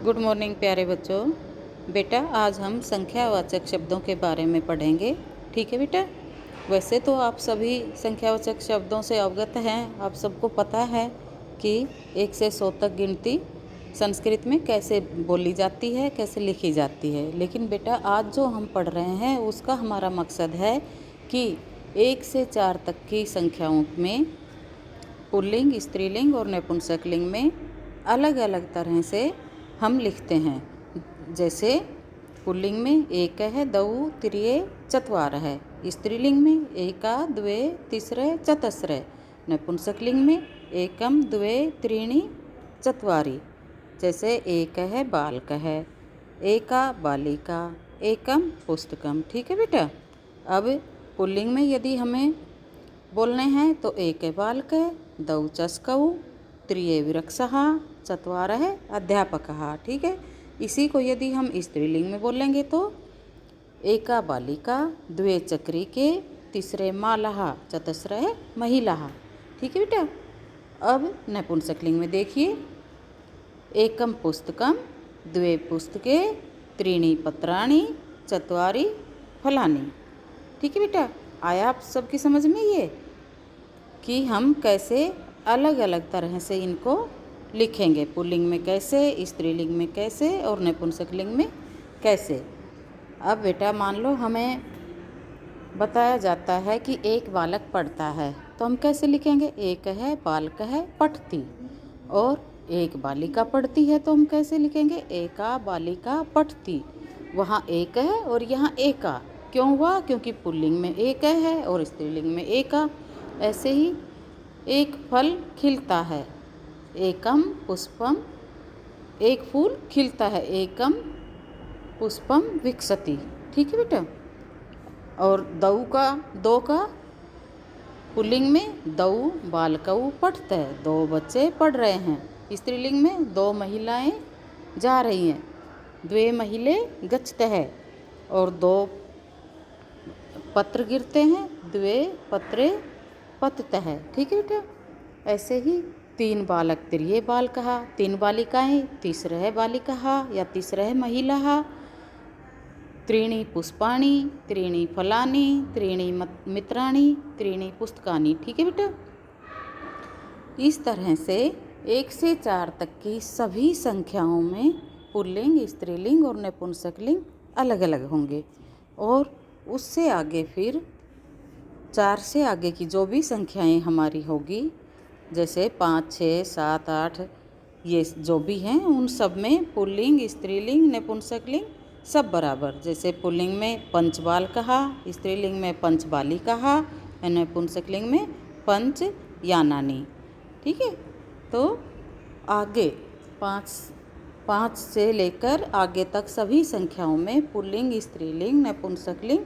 Good morning प्यारे बच्चों। बेटा आज हम संख्यावाचक शब्दों के बारे में पढ़ेंगे। ठीक है बेटा। वैसे तो आप सभी संख्यावाचक शब्दों से अवगत हैं। आप सबको पता है कि 1 से 100 तक गिनती संस्कृत में कैसे बोली जाती है, कैसे लिखी जाती है। लेकिन बेटा आज जो हम पढ़ रहे हैं उसका हमारा मकसद है कि 1 से 4 तक की संख्याओं में पुल्लिंग, स्त्रीलिंग और नपुंसकलिंग में अलग अलग तरह से हम लिखते हैं। जैसे पुल्लिंग में एक है, दऊ त्रिये चत्वारः। स्त्रीलिंग में एका द्वे तिस्रे चतस्रः। नपुंसकलिंग में एकम द्वे त्रीणि चत्वारि। जैसे एक है बालकः, एका बालिका, एकम पुस्तकम। ठीक है बेटा। अब पुल्लिंग में यदि हमें बोलने हैं तो एक है बालकः, दऊ चस्कऊ, त्रिये विरक्षः, चत्वारः अध्यापकः। ठीक है। इसी को यदि हम स्त्रीलिंग में बोलेंगे तो एका बालिका, द्वे चक्रिके, तिस्रे मालः, चतस्रः महिलाः। ठीक है बेटा। अब नपुंसकलिंग में देखिए, एकम पुस्तकम, द्वे पुस्तके, त्रीणि पत्राणि, चत्वारि फलानि। ठीक है बेटा। आया आप सबकी समझ में ये कि हम कैसे अलग अलग तरह से इनको लिखेंगे। पुल्लिंग में कैसे, स्त्रीलिंग में कैसे और नपुंसकलिंग में कैसे। अब बेटा मान लो हमें बताया जाता है कि एक बालक पढ़ता है तो हम कैसे लिखेंगे। एक है बालकः पठति। और एक बालिका पढ़ती है तो हम कैसे लिखेंगे। एका बालिका पठति। वहाँ एक है और यहाँ एका क्यों हुआ, क्योंकि पुल्लिंग में एक है और स्त्रीलिंग में एका। ऐसे ही एक फल खिलता है, एकम पुष्पम। एक फूल खिलता है, एकम पुष्पम विकसति। ठीक है बेटा। और दऊ का, दो का पुल्लिंग में दऊ बालकऊ पठतः, दो बच्चे पढ़ रहे हैं। स्त्रीलिंग में दो महिलाएं जा रही हैं, द्वे महिले गच्छतः। और दो पत्र गिरते हैं, द्वे पत्रे पततः। ठीक है बेटा। ऐसे ही तीन बालक त्रिये बालकः, तीन बालिकाएं तिस्रः बालिकः या तिस्रः महिलाः, त्रीणि पुष्पाणि, त्रीणि फलानि, त्रीणि मित्राणि, त्रीणि पुस्तकानि। ठीक है बेटा। इस तरह से 1 से 4 तक की सभी संख्याओं में पुल्लिंग, स्त्रीलिंग और नपुंसकलिंग अलग अलग होंगे। और उससे आगे फिर 4 से आगे की जो भी संख्याएं हमारी होगी, जैसे 5, 6, 7, 8 ये जो भी हैं उन सब में पुल्लिंग, स्त्रीलिंग, नपुंसकलिंग सब बराबर। जैसे पुल्लिंग में पंच बालकः, स्त्रीलिंग में पंच बालिकाः, नपुंसकलिंग में पंच यानानि। ठीक है। तो आगे 5 से लेकर आगे तक सभी संख्याओं में पुल्लिंग, स्त्रीलिंग, नपुंसकलिंग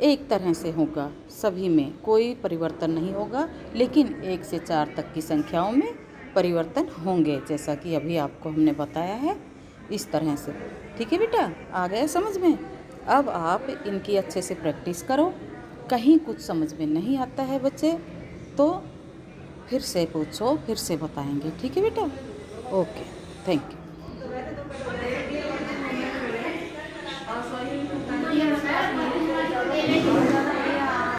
एक तरह से होगा। सभी में कोई परिवर्तन नहीं होगा। लेकिन 1 से 4 तक की संख्याओं में परिवर्तन होंगे, जैसा कि अभी आपको हमने बताया है इस तरह से। ठीक है बेटा। आ गया समझ में। अब आप इनकी अच्छे से प्रैक्टिस करो। कहीं कुछ समझ में नहीं आता है बच्चे तो फिर से पूछो, फिर से बताएंगे। ठीक है बेटा। Okay, thank you.